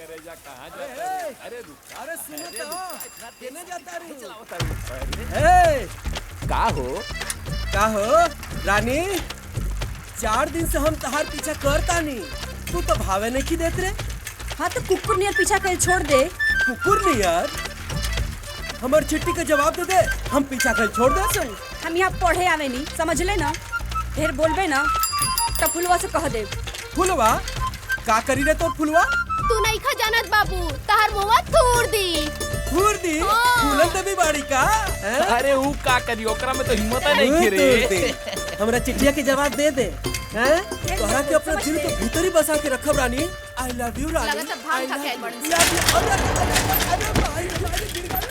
करेजा कहाँ जाता है? अरे रुक, अरे सुनो तो, केने जाता रू? का हो? का हो रानी, 4 दिन से हम तहार पीछा करतानी, तू तो भावे नहीं की देत रे। हाँ तो कुकुर नियर पीछा कर छोड़ दे। कुकुर नहीं यार, हमार चिट्ठी का जवाब दे दे, हम पीछा कर छोड़ दे। सुन, हम यहाँ पढ़े आवे नहीं, समझ ले ना। ढेर बोलबे ना तो फुलवा से कह दे। फुलवा का करी रे तोर फुलवा? तू नहीं खा जानत बाबू, तहार मुआ थूर दी। थूर दी? फूलन देवी बाड़ी का? अरे वो का करी, ओकरा में तो हिम्मत नहीं थी रे। हमरा चिट्ठिया के जवाब दे दे। हैं? तोहरा के अपना दिल के भीतर ही बसा के रखब रानी। आई लव यू रानी। लगत है भांग खा के आइल बाड़न। अरे भाई, गिर गया।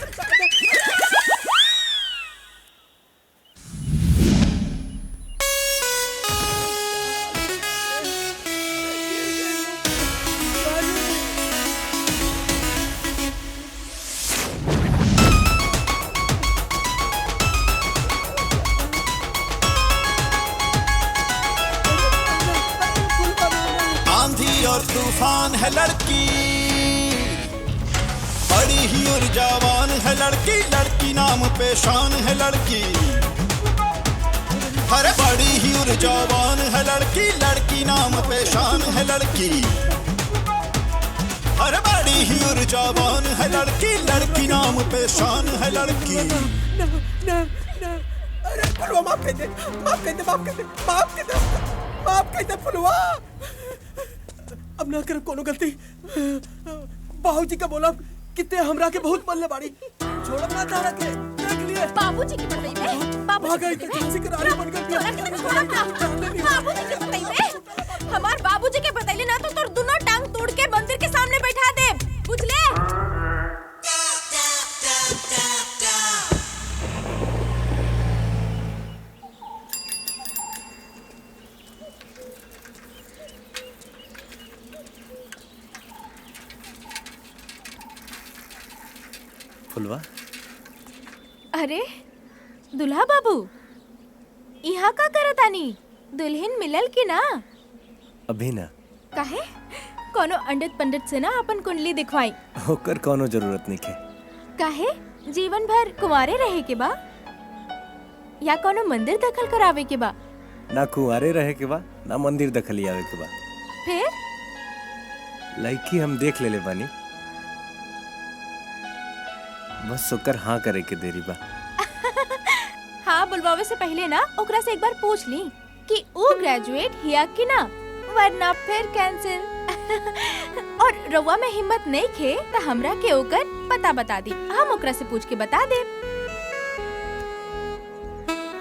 और तूफान है लड़की, बड़ी ही ऊर्जावान है लड़की, लड़की नाम पे शान है लड़की। अरे बड़ी ही ऊर्जावान है लड़की, लड़की नाम पे शान है लड़की। अरे बड़ी ही ऊर्जावान है लड़की, लड़की नाम पे शान है लड़की। अरे फुलवा माफ कर दे, माफ कर दे, माफ कर दे, माफ कर दे, माफ कर दे फुलवा। अब ना कर कोनो गलती। बाबूजी का बोला कितने हमरा के बहुत मल्ले बाड़ी, छोड़ब ना तारा के, देख लिए। बाबूजी की बताई बे, बाबूजी की झांसी के रानी बनकर दिया। बाबूजी की बताई बे, हमार बाबूजी के बताइले ना तो तोर दोनों टांग तोड़ के मंदिर के सामने बैठा दे, बुझले? फुलवा, अरे दुल्हा बाबू, यहाँ का करतानी? दुल्हन मिलल की ना? अभी ना। काहे? कोनो अंडित पंडित से ना अपन कुंडली दिखवाई। होकर कोनो जरूरत नहीं है। काहे? जीवन भर कुंवारे रहे के बा या कोनो मंदिर दखल करावे के बा? ना कुंवारे रहे के बा, ना मंदिर दखल आवे के बा। फिर लड़की हम देख ले बानी, बस ओकर हाँ करे के देरी बा। हाँ बुलवावे से पहले ना ओकरा से एक बार पूछ ली कि वो ग्रेजुएट हिया कि ना, वरना फिर कैंसिल। और रउआ में हिम्मत नहीं खे तो हमरा के ओकर पता बता दी, हम ओकरा से पूछ के बता दे।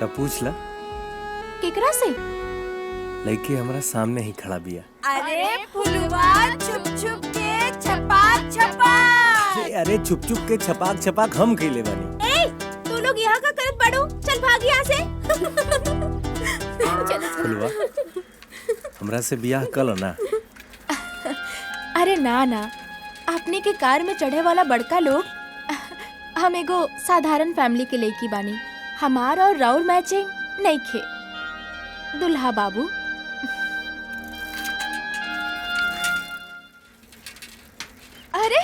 तब पूछ ला। केकरा से? लड़की हमारा सामने ही खड़ा बिया। अरे फुलवा छुप छुप के छपाक छपाक। अरे छुप छुप के छपाक छपाक हम कइले बानी। ए, तू लोग यहाँ का करत पड़ो, चल भाग यहाँ से। फुलवा, हमरा से बियाह कलो ना। अरे ना ना, आपने के कार में चढ़े वाला बड़का लोग, हम एगो साधारण फैमिली के लड़की बानी, हमार और राउर मैचिंग नहीं खे। दुल्हा बाबू, अरे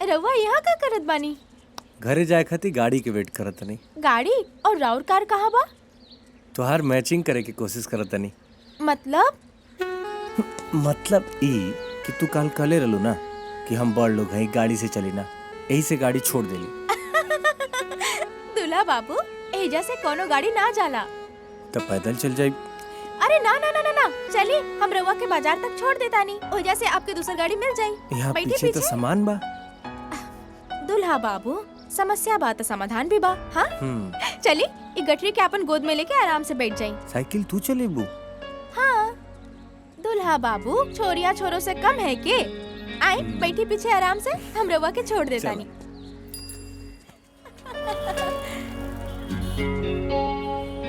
रउआ यहाँ का करत बानी? घरे जाए खातिर गाड़ी के वेट करत नहीं। गाड़ी और राउर कार कहाँ बा? तोहार मैचिंग करे की कोशिश करत नहीं। मतलब? मतलब ई कि तू काल कहले रहलू ना कि हम बड़ लोग हैं, गाड़ी से चली ना, यही से गाड़ी छोड़ देली। दुल्हा बाबू, एजा से कोनो गाड़ी ना जाला। तब पैदल चल जाई। अरे ना ना ना ना ना, चली हम रउआ के बाजार तक छोड़ देता नहीं, ओजा से आपके दूसरी गाड़ी मिल जाई। यहाँ बैठे पीछे तो सामान बा। दुल्हा बाबू, समस्या बा तो समाधान भी बा। हाँ चली, ई गठरी के अपन गोद में लेके आराम से बैठ जाई। साइकिल तू चलेबू? हाँ दुल्हा बाबू, छोरिया छोरों से कम है के? आई बैठी पीछे आराम से, हम रउआ के छोड़ देता नहीं।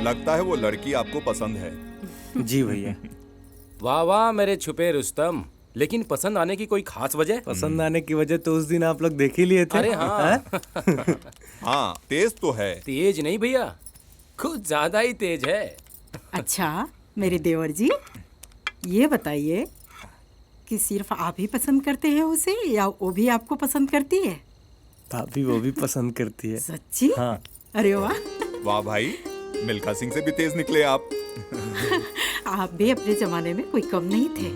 लगता है वो लड़की आपको पसंद है। जी भैया। वाह वाह मेरे छुपे रुस्तम, लेकिन पसंद आने की कोई खास वजह? पसंद आने की वजह तो उस दिन आप लोग देख ही लिए थे। अरे हाँ। हाँ तेज तो है। तेज नहीं भैया, कुछ ज्यादा ही तेज है। अच्छा मेरे देवर जी, ये बताइए कि सिर्फ आप ही पसंद करते हैं उसे या वो भी आपको पसंद करती है? भाभी वो भी पसंद करती है। सच्ची? हाँ। अरे वाह, वाह भाई, मिल्खा सिंह से भी तेज निकले आप। आप भी अपने जमाने में कोई कम नहीं थे।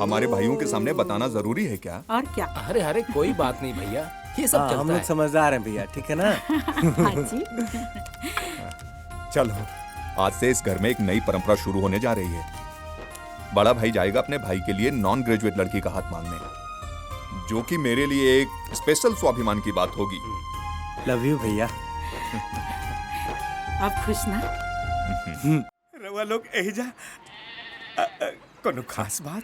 हमारे भाइयों के सामने बताना जरूरी है क्या? और क्या? अरे अरे कोई बात नहीं भैया, ये सब हम चलता लोग है। समझदार हैं भैया, ठीक है ना? हाँ जी। चलो, आज से इस घर में एक नई परंपरा शुरू होने जा रही है। बड़ा भाई जाएगा अपने भाई के लिए नॉन ग्रेजुएट लड़की का हाथ मांगने, जो कि मेरे लिए एक स्पेशल स्वाभिमान की बात होगी। लव यू भैया। आप खुश ना? रवा लोग एहिजा कोनो खास बात?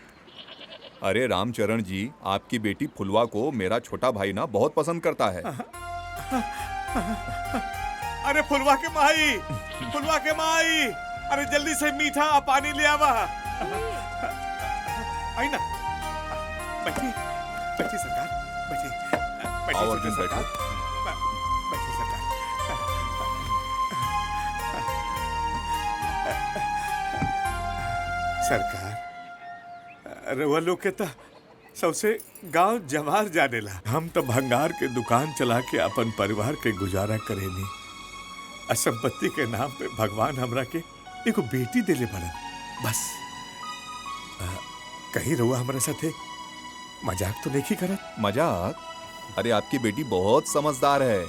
अरे रामचरण जी, आपकी बेटी फुलवा को मेरा छोटा भाई ना बहुत पसंद करता है। अरे फुलवा के माई, फुलवा के माई, अरे जल्दी से मीठा पानी ले आवा। आई ना, बैठी बैठी सरकार, बैठी आओ अर्जुन, बैठो। बैठी सरकार। सरकार, रवा लोग के सबसे गांव जवार जानेला। हम तो भंगार के दुकान चला के अपन परिवार के गुजारा करेनी। असंपत्ति के नाम पे भगवान हमरा के एगो बेटी देले बड़न। बस कहीं रहुआ हमारे साथे मजाक तो नहीं करत? मजाक? अरे आपकी बेटी बहुत समझदार है।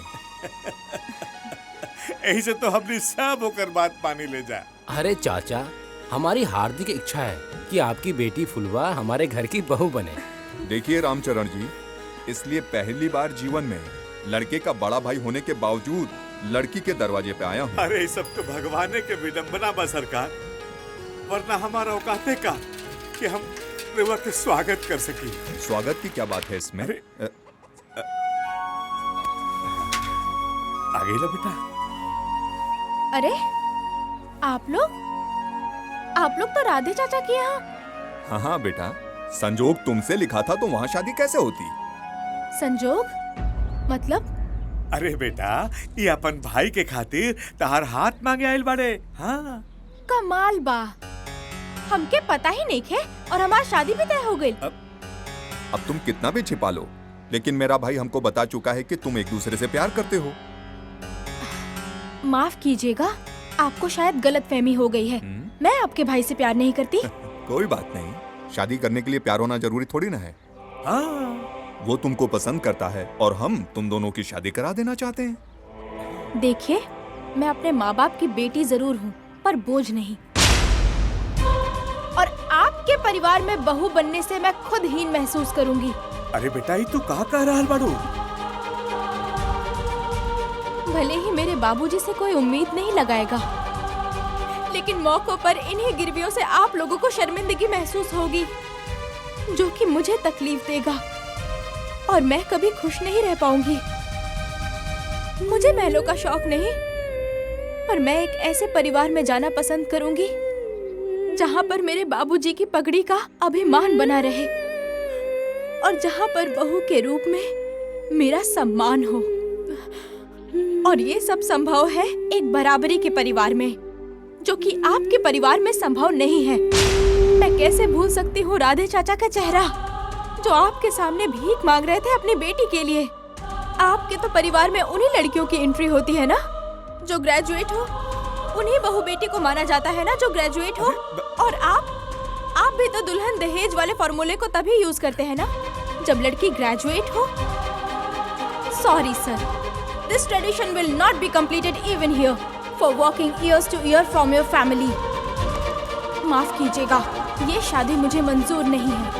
यही से तो हमने सब होकर बात पानी ले जा। अरे चाचा, हमारी हार्दिक इच्छा है कि आपकी बेटी फुलवा हमारे घर की बहू बने। देखिए रामचरण जी, इसलिए पहली बार जीवन में लड़के का बड़ा भाई होने के बावजूद लड़की के दरवाजे पे आया हूँ। अरे ये सब तो भगवान के विडंबना बा सरकार, वरना हमारा औकाते का कि हम रेवा के स्वागत कर सकी। स्वागत की क्या बात है इसमें? अरे, आगे लो बेटा। अरे आप लोग तो राधे चाचा के यहाँ। हाँ हाँ बेटा, संजोग तुमसे लिखा था तो वहाँ शादी कैसे होती? संजोग मतलब? अरे बेटा, ये अपन भाई के खातिर तार हाथ मांगे आयल बाड़े। हाँ कमाल बा, हमके पता ही नहीं खे और हमारी शादी भी तय हो गई। अब तुम कितना भी छिपा लो, लेकिन मेरा भाई हमको बता चुका है कि तुम एक दूसरे से प्यार करते हो। माफ कीजिएगा, आपको शायद गलतफहमी हो गई है। मैं आपके भाई से प्यार नहीं करती। कोई बात नहीं, शादी करने के लिए प्यार होना जरूरी थोड़ी ना है। हाँ, वो तुमको पसंद करता है और हम तुम दोनों की शादी करा देना चाहते हैं। देखिए, मैं अपने माँ बाप की बेटी जरूर हूँ, पर बोझ नहीं। और आपके परिवार में बहू बनने से मैं खुद हीन महसूस करूंगी। अरे बेटा, ये तू कहाँ कह रहा है बाड़ू? भले ही मेरे बाबूजी से कोई उम्मीद नहीं लगाएगा, लेकिन मौकों पर इन्हीं गिरवियों से आप लोगों को शर्मिंदगी महसूस होगी, जो कि मुझे तकलीफ देगा और मैं कभी खुश नहीं रह पाऊंगी। मुझे महलों का शौक नहीं, पर मैं एक ऐसे परिवार में जाना पसंद करूंगी जहां पर मेरे बाबूजी की पगड़ी का अभिमान बना रहे और जहां पर बहू के रूप में मेरा सम्मान हो। और ये सब संभव है एक बराबरी के परिवार में, जो कि आपके परिवार में संभव नहीं है। मैं कैसे भूल सकती हूँ राधे चाचा का चेहरा, जो आपके सामने भीख मांग रहे थे अपनी बेटी के लिए। आपके तो परिवार में उन्हीं लड़कियों की एंट्री होती है ना जो ग्रेजुएट हो, उन्हीं बहू बेटी को माना जाता है ना जो ग्रेजुएट हो। और आप भी तो दुल्हन दहेज वाले फॉर्मूले को तभी यूज करते हैं ना जब लड़की ग्रेजुएट हो। Sorry sir, this tradition will not be completed even here for walking years to year from your family. माफ कीजिएगा, ये शादी मुझे मंजूर नहीं है।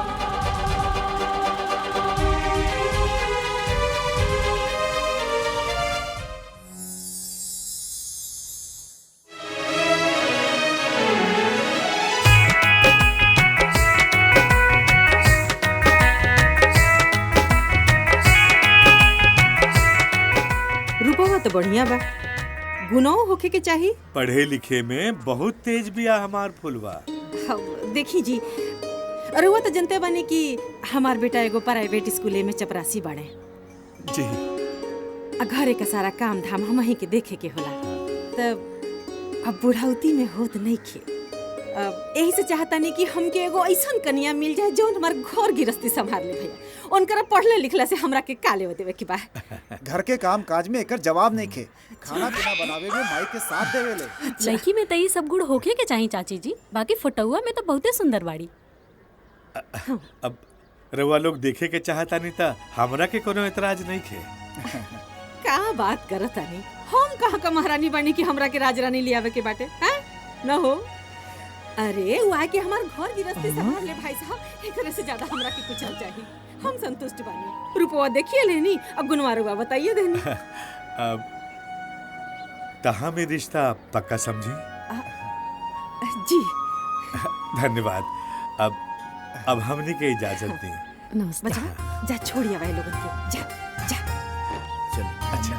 रूपवा तो बढ़िया बा, गुनाह होके के चाहिए। पढ़े लिखे में बहुत तेज बिया हमार फुलवा। हाँ, देखी जी, अरे वो तो जनते बानी कि हमार बेटा एगो प्राइवेट स्कूले में चपरासी बाड़े जी। घरे का सारा काम धाम हम ही के देखे के होला। तब अब बुढ़ाउती में होत नहीं खे, यही से चाहता नहीं कि हमके एगो ऐसा कन्या मिल जाए जो हमार घर गृहस्थी संभाल ले भैया। उनकरा पढ़ले लिखला से हमरा के काले होते देवे की बा। घर के काम काज में एकर जवाब नहीं खे, खाना पीना बनावे में माई के साथ देवेले। लड़की में तई सब गुण होके के चाहिए चाची जी, बाकी फोटोआ में तो बहुते सुंदर बाड़ी। अब रउआ लोग देखे के चाहता नहीं था, हमरा के कोनो एतराज नहीं खे। का बात करत नहीं, हम कहाँ का महारानी बनी कि हमरा के राजरानी ले आवे के बाटे हैं? न हो। अरे वो आके हमार घर गृहस्थी संभाल ले भाई साहब, एकरे से ज्यादा हमरा के कुछ चाहिए। हम संतुष्ट बानी। रूपवा देखिए लेनी, अब गुणवा रुआ बताइए देनी। अब तहाँ में रिश्ता पक्का समझी। जी धन्यवाद। अब हमने के इजाजत दी। नमस्ते। बचा जा छोड़िए भाई लोगन के, जा जा। चल अच्छा।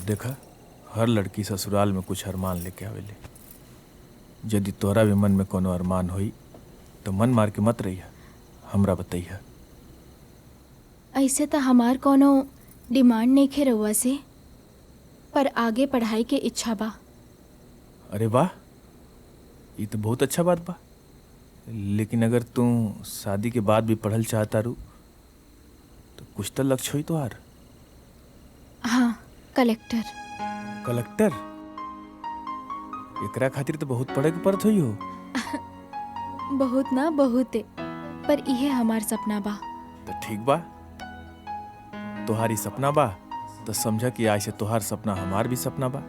देखा, हर लड़की ससुराल में कुछ अरमान लेके आवेले। यदि तोरा भी मन में कोनो अरमान होई तो मन मार के मत रहिया, हमरा बताइया। ऐसे तो हमार कोनो डिमांड नहीं खे रउआ से, पर आगे पढ़ाई के इच्छा बा। अरे वाह, ये तो बहुत अच्छा बात बा। लेकिन अगर तू शादी के बाद भी पढ़ल चाहता रू तो कुछ तो लक्ष्य होई तोहार। हाँ, कलेक्टर। कलेक्टर? एकरा खातिर तो बहुत पढ़े के पड़त होई हो। बहुत ना बहुते, पर इहे हमार सपना बा। तो ठीक बा, तोहारी सपना बा तो समझा कि आज से तोहार सपना हमार भी सपना बा।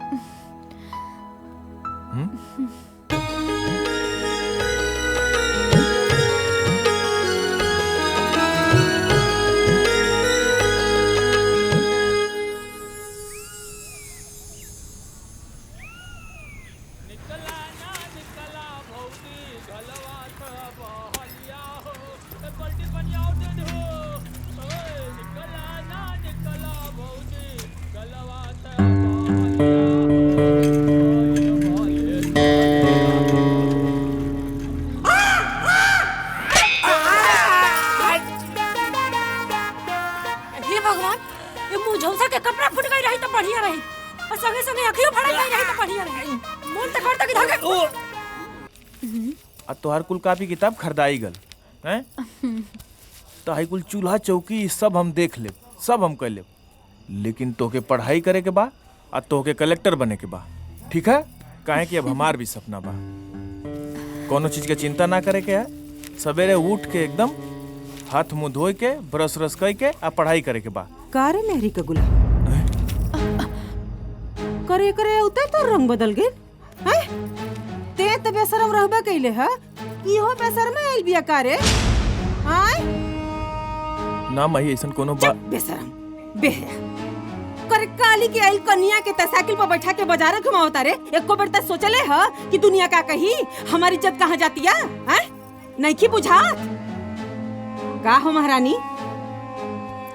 तोहार कुल कापी किताब खरीदाई गल हैं? तो हाई कुल चूल्हा चौकी सब हम देख ले, सब हम कर ले, लेकिन तोके पढ़ाई करे के बा और तोके कलेक्टर बने के बा। ठीक है? काहे कि अब हमार भी सपना बा। कोनो चीज के चिंता ना करे के है, सवेरे उठ के एकदम हाथ मुंह धोए के ब्रश रस कर के आ पढ़ाई करे के बा। कारे मेहरी का गुलाम करे करे उते तो रंग बदल गए हैं? ते तो बेशरम रहबे कइले है, इहो बेशरम आइल बिया कारे हैं? ना मही ऐसन कोनो बा। बेशरम बेहया करे काली के आइल कन्या के त साइकिल पर बैठा के बाजार घुमावता रे। एको बेर त सोचले ह कि दुनिया का कही हमारी इज्जत कहाँ जातिया हैं? नहीं की बुझात का हो महारानी?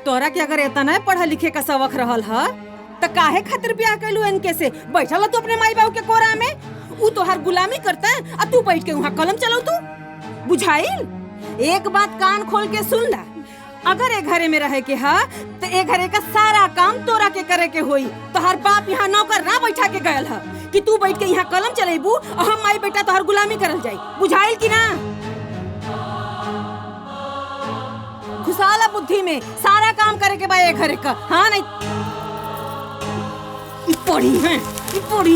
तोरा के अगर इतना पढ़ा लिखे का शौक रहल ह त काहे खातिर ब्याह कैलू इनके से? बैठल तू अपने माई बाबू के कोरा में, ऊ तोहार गुलामी करता है और तू बैठ के वहाँ कलम चलाऊ। तू बुझाइल? एक बात कान खोल के सुन ला, अगर ए घरे में रहे के हा तो ए घरे का सारा काम तोरा के करे के होई। तोहार बाप यहाँ नौकर ना बैठा के गयल है कि तू बैठ के यहाँ कलम चलेबू और हम माई बेटा तोहार गुलामी करल जाई। बुझाइल कि ना? घुसाला बुद्धि में सारा काम करे के बा ए घरे का। हाँ नहीं पढ़ी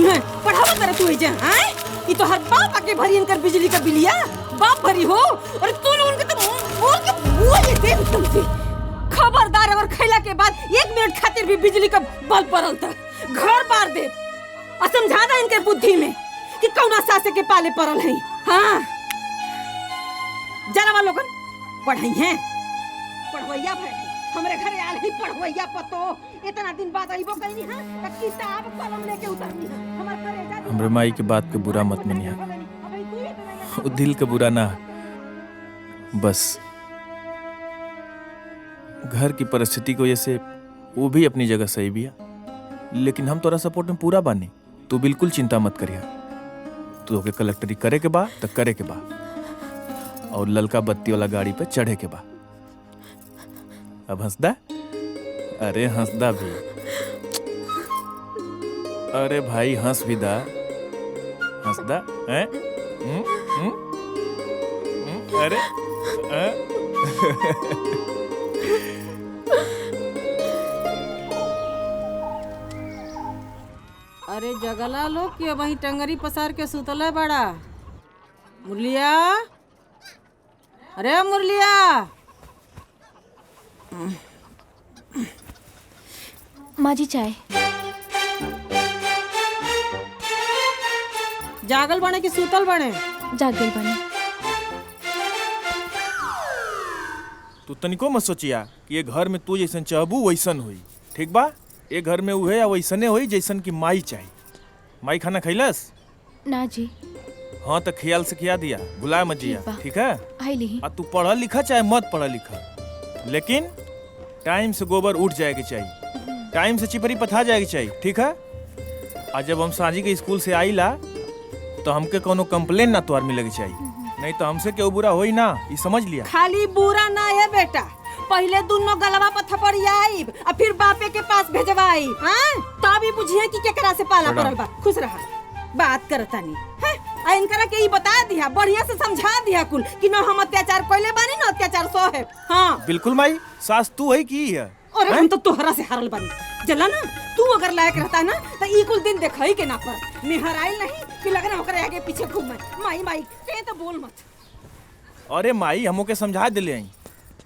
है पढ़ावा करे तू एजे हैं? ई तो हर बाप आके भरी इनकर बिजली का बिलिया बाप भरी हो, और तू लोग उनके तो बोल के बुआ ये दे तुमसे। खबरदार, अगर खैला के बाद 1 मिनट खातिर भी बिजली का बल्ब पड़ल त घर बार दे। और समझा दा इनके बुद्धि में कि कौना सासे के पाले पड़ल है। हाँ जनवा लोगन पढ़ाई है, पढ़वैया भरे हमरे घरे आल ही पढ़वैया पतो। इतना दिन बाद आइबो कइनी हां त किताब कलम लेके उतरनी है हमर करेजा। हमरे माई के बात के बुरा मत मनिया, वो दिल के बुरा ना, बस घर की परिस्थिति की वजह से वो भी अपनी जगह सही भी है। लेकिन हम तोरा सपोर्ट में पूरा बानी, तू बिल्कुल चिंता मत करिया। तू के कलेक्टरी करे के बा तो करे के बा, और ललका बत्ती वाला गाड़ी पे चढ़े के बा। अब हंसदा? अरे हंसदा भी, अरे भाई हंस भी दा, हंसदा हैं? अरे अरे जगला लोग के वही टंगरी पसार के सुतले बड़ा। मुरलिया, अरे मुरलिया, माँ जी चाय। जागल बने कि सुतल बने? जागल बने। तू तनिको मत सोचिया कि ये घर में तू जैसन चाहबू वैसन हुई, ठीक बा? ये घर में उहे या वैसने हुई जैसन की माई चाहिए। माई खाना खैलस? ना जी। हाँ तो ख्याल से खिया दिया, भुलाए मत जिया, ठीक है? आई ली। तू पढ़ा लिखा चाहे मत पढ़ा लिखा, लेकिन टाइम से गोबर उठ जाएगी चाहिए, टाइम से चिपरी पथा जाएगी चाहिए, ठीक है? और जब हम सांझी के स्कूल से आईला तो हमके कोनो कंप्लेन ना तोर मिलेगी चाहिए, नहीं तो हमसे क्यों बुरा होई ना, ये समझ लिया। खाली बुरा ना है बेटा, पहले दोनों गलवा पर थपड़ियाई और फिर बापे के पास भेजवाई, हां? तभी बुझिए कि केकरा से पाला पड़ल बा। खुश रहा, बात करता नहीं है। आ इनकरा के ई बता दिया, बढ़िया से समझा दिया कुल कि ना हम अत्याचार कइले बानी ना अत्याचार सो है। हां बिल्कुल माई, सास तू है की है? अरे हम तो तोहरा से हारल बानी। जला ना तू अगर लायक रहता ना तो ई कुल दिन देखई के ना पर मेहर आइल नहीं कि लगना होकर आगे पीछे घूमे। माई माई ते तो बोल मत। अरे माई हमो के समझा दिले आई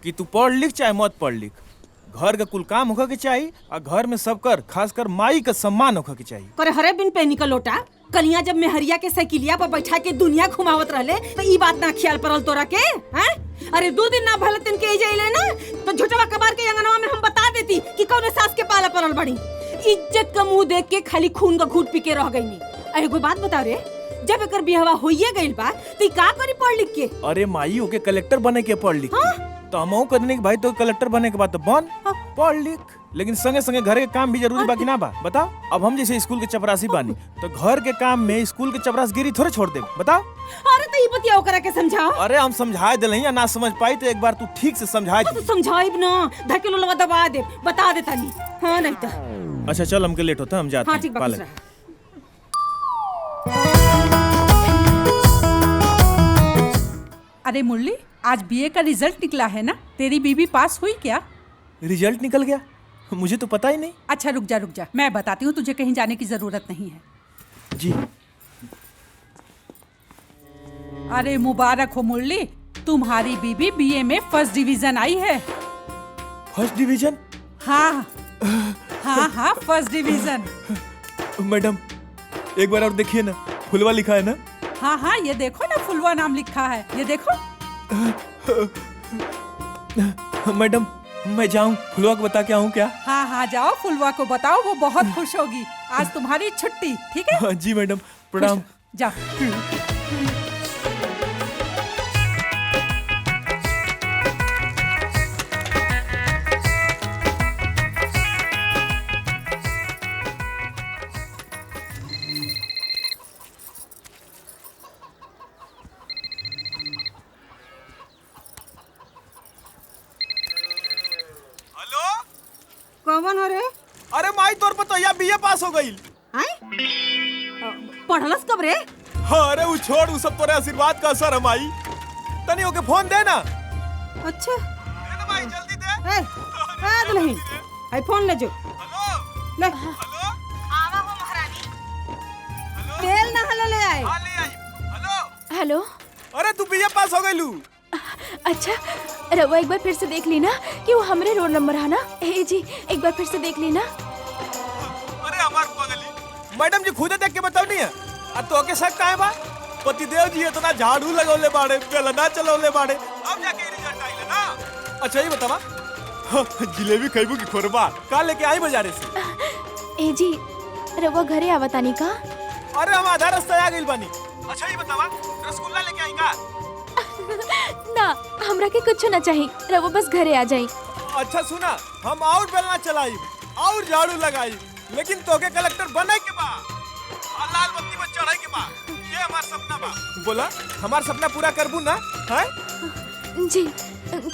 कि तू पढ़ लिख चाहे मत पढ़ लिख, घर का कुल काम होगा के चाहिए और घर में सबकर खासकर माई का सम्मान होगा के चाहिए। पर हरे बिन पैनी का लोटा कलिया जब मेहरिया के साइकिलिया पर बैठा के दुनिया घुमावत रहले तो ई बात ना ख्याल परल तोरा के? हैं? अरे 2 दिन ना भले दिन के जाइले ना तो झोटवा कबार के अंगनवा में हम बता देती कि कौन सास के पाला परल बड़ी। इज्जत का मुंह देख के खाली खून का घूंट पी के रह गई नी। अरे कोई बात बता रे, जब एकर बिहवा होइए गइल बा तो का करी पढ़ लिख के? अरे माई ओके कलेक्टर बने के पढ़ लिख के। तो हमहू कहने कि भाई तो कलेक्टर बने के बाद तो बन पढ़ लिख, लेकिन संगे संगे घर के काम भी जरूरी बाकी ना बा। बताओ अब हम जैसे स्कूल के चपरासी बानी तो घर के काम में स्कूल के चपरासगिरी थोड़े छोड़ दे, बताओ? अरे तो ई बतिया ओकरा के समझाओ। अरे हम समझा दे या ना समझ पाई तो एक बार तू ठीक से समझा दे। तो समझाइब ना, धकेलो लवा दबा दे, बता देता नहीं। हां नहीं तो अच्छा चल, हमके लेट होता है, हम जाते हैं। हां ठीक बात। अरे मुरली, आज बीए का रिजल्ट निकला है ना? तेरी बीबी पास हुई क्या? रिजल्ट निकल गया? मुझे तो पता ही नहीं। अच्छा रुक जा, मैं बताती हूँ, तुझे कहीं जाने की जरूरत नहीं है। जी। अरे मुबारक हो मुरली, तुम्हारी बीबी बीए में फर्स्ट डिवीजन आई है। First division? हाँ हाँ फर्स्ट डिवीजन। मैडम एक बार और देखिए ना, फुलवा लिखा है ना? हाँ ये देखो ना, फुलवा नाम लिखा है, ये देखो। मैडम मैं जाऊं, फुलवा को बता के आऊं क्या? हाँ जाओ, फुलवा को बताओ, वो बहुत खुश होगी। आज तुम्हारी छुट्टी, ठीक है? जी मैडम, प्रणाम। जाओ। कौन हो रे? अरे माई तोर पर तो या बीए पास हो गई। पढ़लस कब रे? अरे वो छोड़, वो सब तोरे आशीर्वाद का असर है माई। तनी ओके फोन दे ना। अच्छा दे ना माई, जल्दी दे। दुल्हन आई फोन ले जो। ले। हेलो आवा हो महारानी। तेल ना हले ले आए। हां ले आई। हेलो। अरे तू बीए पास हो गईलू? अच्छा रवा एक बार फिर से देख ली ना कि वो हमरे रोल नंबर है ना। ए जी एक बार फिर से देख ली ना। अरे हमार पगली मैडम जी खुद देख के बताओ नहीं है। अब तो के शक काहे बा? पतिदेव जी इतना झाड़ू लगौले बाड़े, बेलना चलौले बाड़े, अब जाके रिजल्ट आइले ना। अच्छा ये बतावा, जिलेबी खइबू की खोरबा का लेके आई बाजारे से? ए जी रवा घरे आवतानी का? अरे हम आधा रास्ता आ गइल बानी। अच्छा ये बतावा, रसगुल्ला लेके आई का? ना हमरा के कुछ ना चाहिए, रवो बस घरे आ जाई। अच्छा सुना, हम और बेलना चलाई और झाड़ू लगाई, लेकिन तोके कलेक्टर बने के बा और लाल बत्ती पर चढ़े के बा। ये हमार सपना बा। बोला हमार सपना पूरा करबू ना? हैं? जी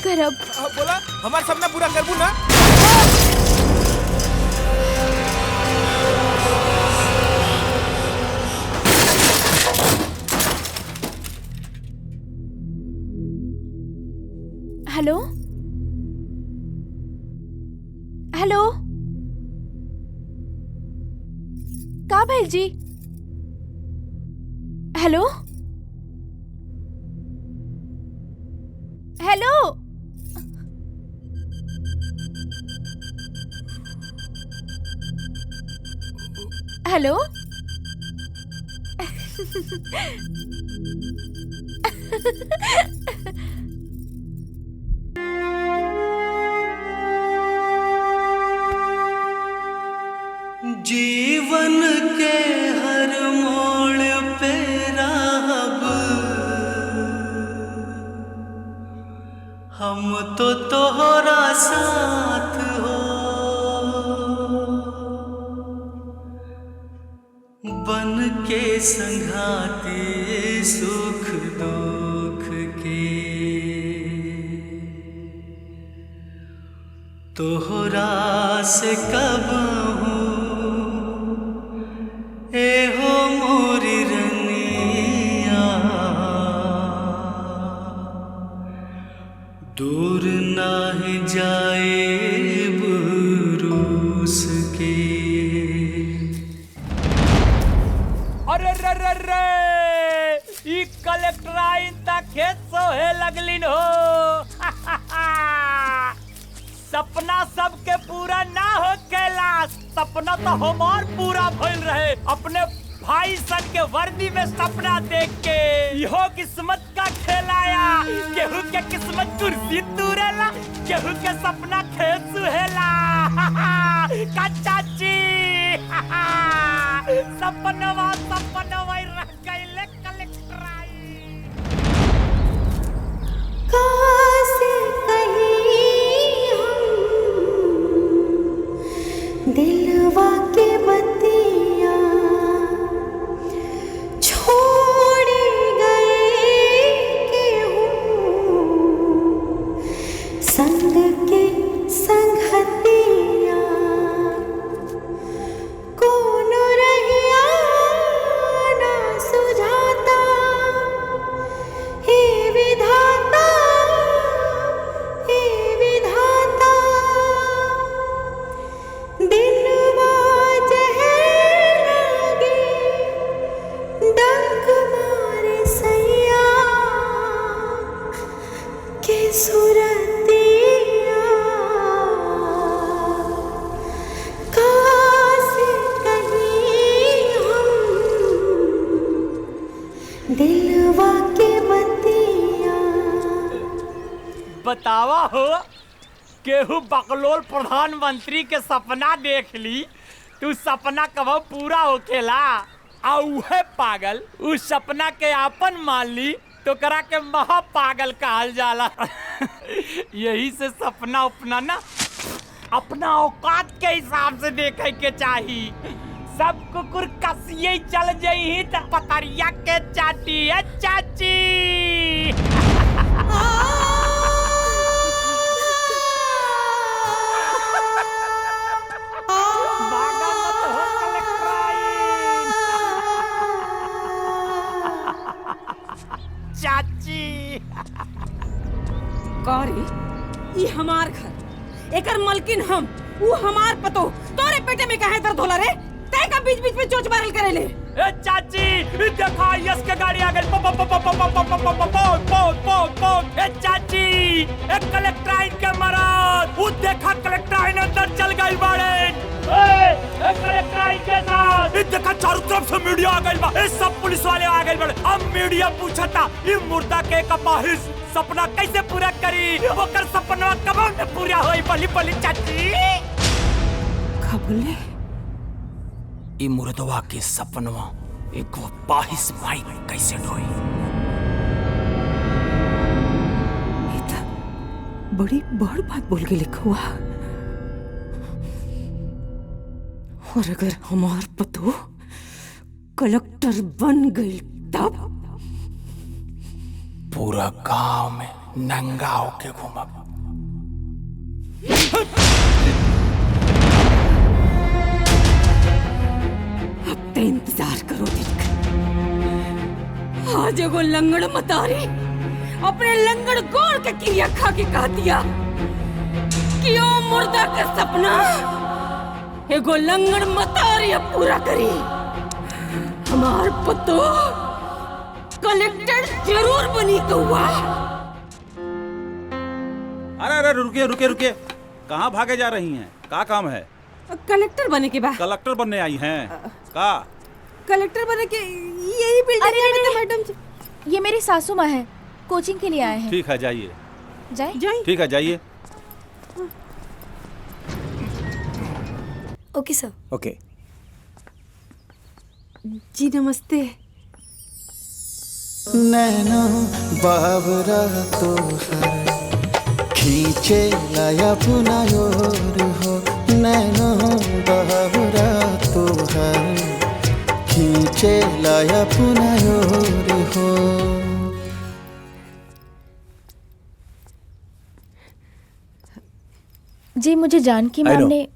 करब। बोला हमार सपना पूरा करबू ना? हेलो हेलो, का भैल जी? हेलो हेलो, हेलो जीवन के हर मोड़ पे राहब हम तो तोहरा साथ हो, बन के संघाते सुख दुख के, तोहरा से कब एहो मोरी रनिया दूर नाही जाए रूस के। अरे रे रे रे, ई कलेक्टराइन तक खेत सोहे लगलिन हो। सपना सबके पूरा ना हो कैलाश, सपना तो हमार पूरा भइल रहे अपने भाई सन के वर्दी में सपना देख के। इहो किस्मत का खेलाया, केहू के किस्मत कुर्सी तुरेला, केहू के सपना खेत सुहेला। का चाची सपनवा रह गइले कलेक्टराइन। कैसे दिलवा के बतिया छोड़ गए केहू संग के संगतिया, कोनो रहिया ना सुझाता, हे विधाता हे विधाता। दिनवा जहर लागे डंक मारे सैया के सुरतिया, कासे कहीं हम दिलवा के बतिया। बतावा हो, केहू बकलोल प्रधानमंत्री के सपना देख ली, तू सपना कब पूरा होखेला? आ उहे पागल उस सपना के आपन मान ली तो करा के महा पागल कहल जाला। यही से सपना उपना ना अपना औकात के हिसाब से देखे के चाही। सब कुकुर कसिए चल जाई त पतरिया के चाटी है चाची। चाची कौरी, ये हमार घर, एकर मलकिन हम, वो हमार पतो। तोरे पेटे में काहे दर्द होला रे? तै का बीच बीच में चोच मारल करेले? ए चाची, देखा यस के गाड़ी आ गई। ए चाची, एक कलेक्टराइन के मरद, वो देखा कलेक्टराइन अंदर चल गई बाड़े। ए कलेक्टराइन के साथ देखा चारों तरफ से मीडिया आ गई बा, ए सब पुलिस वाले आ गए बड़े। अब मीडिया पूछता ये मुर्दा के कपाहिस सपना कैसे पूरा करी, ओकर सपना कब में पूरा होई? बली बली चाची का बोले? ई मुर्दवा के सपनवा एक पाहिस माई कैसे ढोई? ये तो बड़ी बड़ बात बोल के लिखुआ। और अगर हमार पतो कलेक्टर बन गई तब पूरा गांव में नंगा होके घूमब। अब तो इंतजार करो देख, आज एगो लंगड़ मतारी अपने लंगड़ गोड़ के क्रिया खा के कह दिया कि ओ मुर्दा का सपना एगो लंगड़ मतारिया पूरा करी। हमार पतो कलेक्टर जरूर बनी कौआ। अरे अरे रुकिए रुकिए रुकिए, कहाँ भागे जा रही हैं? क्या काम है? कलेक्टर बने के बाद। कलेक्टर बनने आई हैं? का कलेक्टर बने के यही बिल्डिंग में तो मैडम जी। ये मेरी सासू माँ है, कोचिंग के लिए आए हैं। ठीक है जाइए। जाइए। ठीक है जाइए। ओके सर। ओके जी नमस्ते। नैना बाबरा तो हर खींचे लाया पुना योर हो। नैना बाबरा तो हर खींचे लाया पुना योर हो। जी मुझे जानकी मैम ने।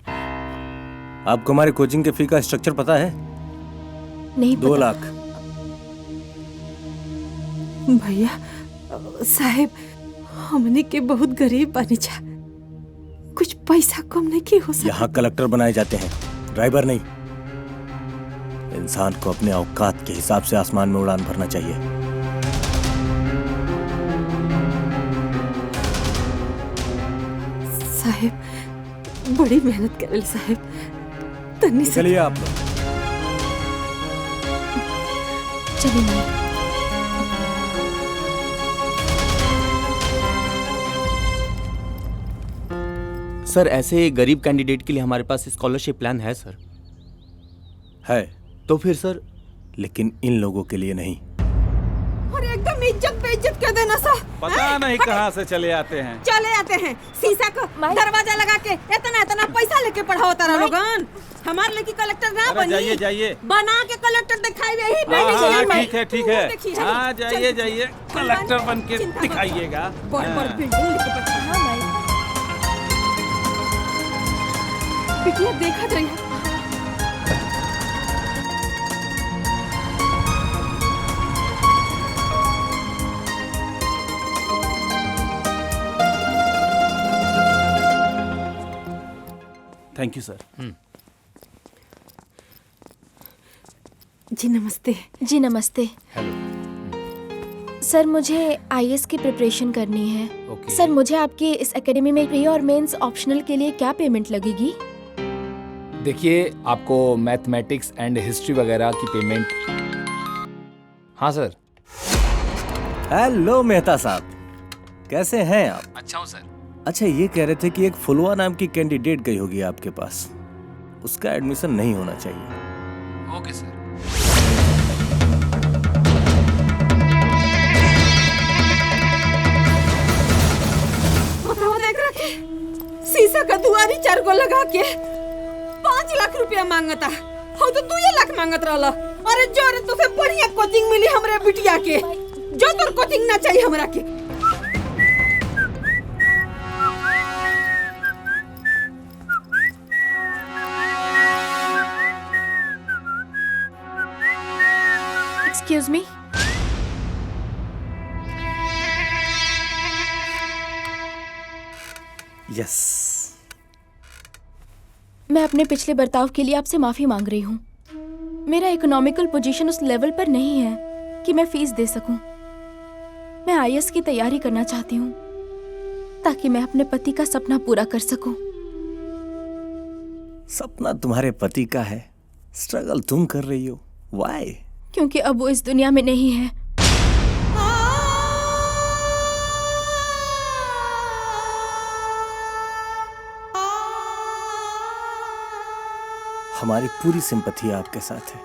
आपको हमारे कोचिंग के फी का स्ट्रक्चर पता है? नहीं 2 लाख। भैया साहब हमने के बहुत गरीब बने जा, कुछ पैसा कम नहीं की हो सकता। यहाँ कलेक्टर बनाए जाते हैं, ड्राइवर नहीं। इंसान को अपने औकात के हिसाब से आसमान में उड़ान भरना चाहिए। साहब बड़ी मेहनत करे साहब। तन्नी से चलिए आप लोग। चलिए। सर ऐसे गरीब कैंडिडेट के लिए हमारे पास स्कॉलरशिप प्लान है सर। है तो फिर सर? लेकिन इन लोगों के लिए नहीं। और एकदम इज्जत पे इज्जत कर देना सा। पता नहीं कहाँ से चले आते हैं। चले आते हैं शीशा का दरवाजा लगा के इतना इतना पैसा लेके पढ़ाओ तारा लोगन। हमार लड़की कलेक्टर ना बनी। जाइए जाइए। बना के कलेक्टर दिखाई यही ठीक है ठीक है। हाँ जाइए जाइए, कलेक्टर बन के दिखाइएगा। बड़ बिल्डिंग लेके पढ़ा। हाँ भाई बिटिया देखा जाइए। थैंक यू सर। जी नमस्ते। जी नमस्ते। हेलो सर मुझे आईएएस की प्रिपरेशन करनी है। सर मुझे आपकी इस एकेडमी में प्री और मेंस ऑप्शनल के लिए क्या पेमेंट लगेगी? देखिए आपको मैथमेटिक्स एंड हिस्ट्री वगैरह की पेमेंट। हाँ सर। हेलो मेहता साहब, कैसे हैं आप? अच्छा हूँ सर। अच्छा ये कह रहे थे कि एक फुलवा नाम की कैंडिडेट गई होगी आपके पास, उसका एडमिशन नहीं होना चाहिए। ओके सर। देख रखे शीशा का दुआरी 4 गो लगा के 5 लाख रुपया मांगता। हो तो 2 लाख मांगत रहला। अरे जोर तुझे बढ़िया कोचिंग मिली हमरे बिटिया के, जो तोर कोचिंग ना चाहिए हमरा के। Excuse me. यस। मैं अपने पिछले बर्ताव के लिए आपसे माफी मांग रही हूँ। मेरा इकोनॉमिकल पोजीशन उस लेवल पर नहीं है कि मैं फीस दे सकूं। मैं आईएएस की तैयारी करना चाहती हूँ ताकि मैं अपने पति का सपना पूरा कर सकूं। सपना तुम्हारे पति का है, स्ट्रगल तुम कर रही हो। व्हाई? क्योंकि अब वो इस दुनिया में नहीं है। हमारी पूरी सिंपैथी आपके साथ है,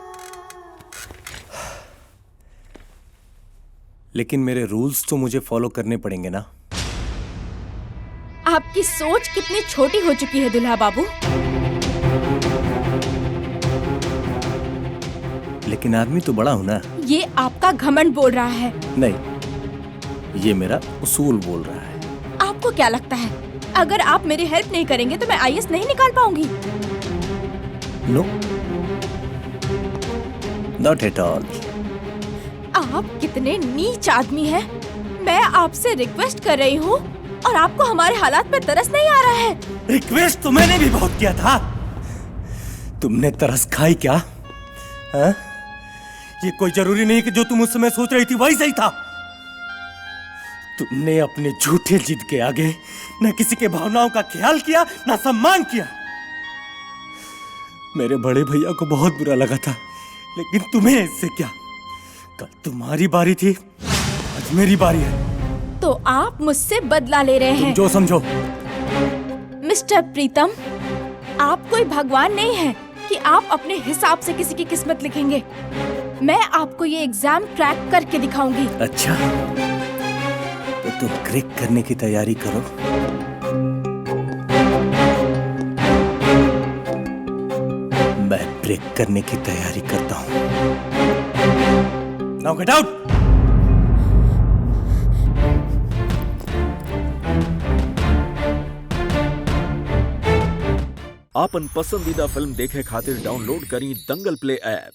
लेकिन मेरे रूल्स तो मुझे फॉलो करने पड़ेंगे ना। आपकी सोच कितनी छोटी हो चुकी है दुल्हा बाबू। लेकिन आदमी तो बड़ा हूं ना। ये आपका घमंड बोल रहा है। नहीं, ये मेरा उसूल बोल रहा है। आपको क्या लगता है अगर आप मेरी हेल्प नहीं करेंगे तो मैं आईएएस नहीं निकाल पाऊंगी? नो, नॉट एट ऑल। आप कितने नीच आदमी हैं। मैं आपसे रिक्वेस्ट कर रही हूँ और आपको हमारे हालात पे तरस नहीं आ रहा है। रिक्वेस्ट तो मैंने भी बहुत किया था। तुमने तरस खाई क्या? हा? ये कोई जरूरी नहीं कि जो तुम उस समय सोच रही थी वही सही था। तुमने अपने झूठे जिद के आगे न किसी के भावनाओं का ख्याल किया न सम्मान किया। मेरे बड़े भैया को बहुत बुरा लगा था, लेकिन तुम्हें इससे क्या? कल तुम्हारी बारी थी, आज मेरी बारी है। तो आप मुझसे बदला ले रहे हैं? जो समझो। मिस्टर प्रीतम, आप कोई भगवान नहीं है कि आप अपने हिसाब से किसी की किस्मत लिखेंगे। मैं आपको ये एग्जाम क्रैक करके दिखाऊंगी। अच्छा, तो तुम क्रैक करने की तैयारी करो। मैं ब्रेक करने की तैयारी करता हूं। Now get out. आपन पसंदीदा फिल्म देखे खातिर डाउनलोड करी दंगल प्ले ऐप।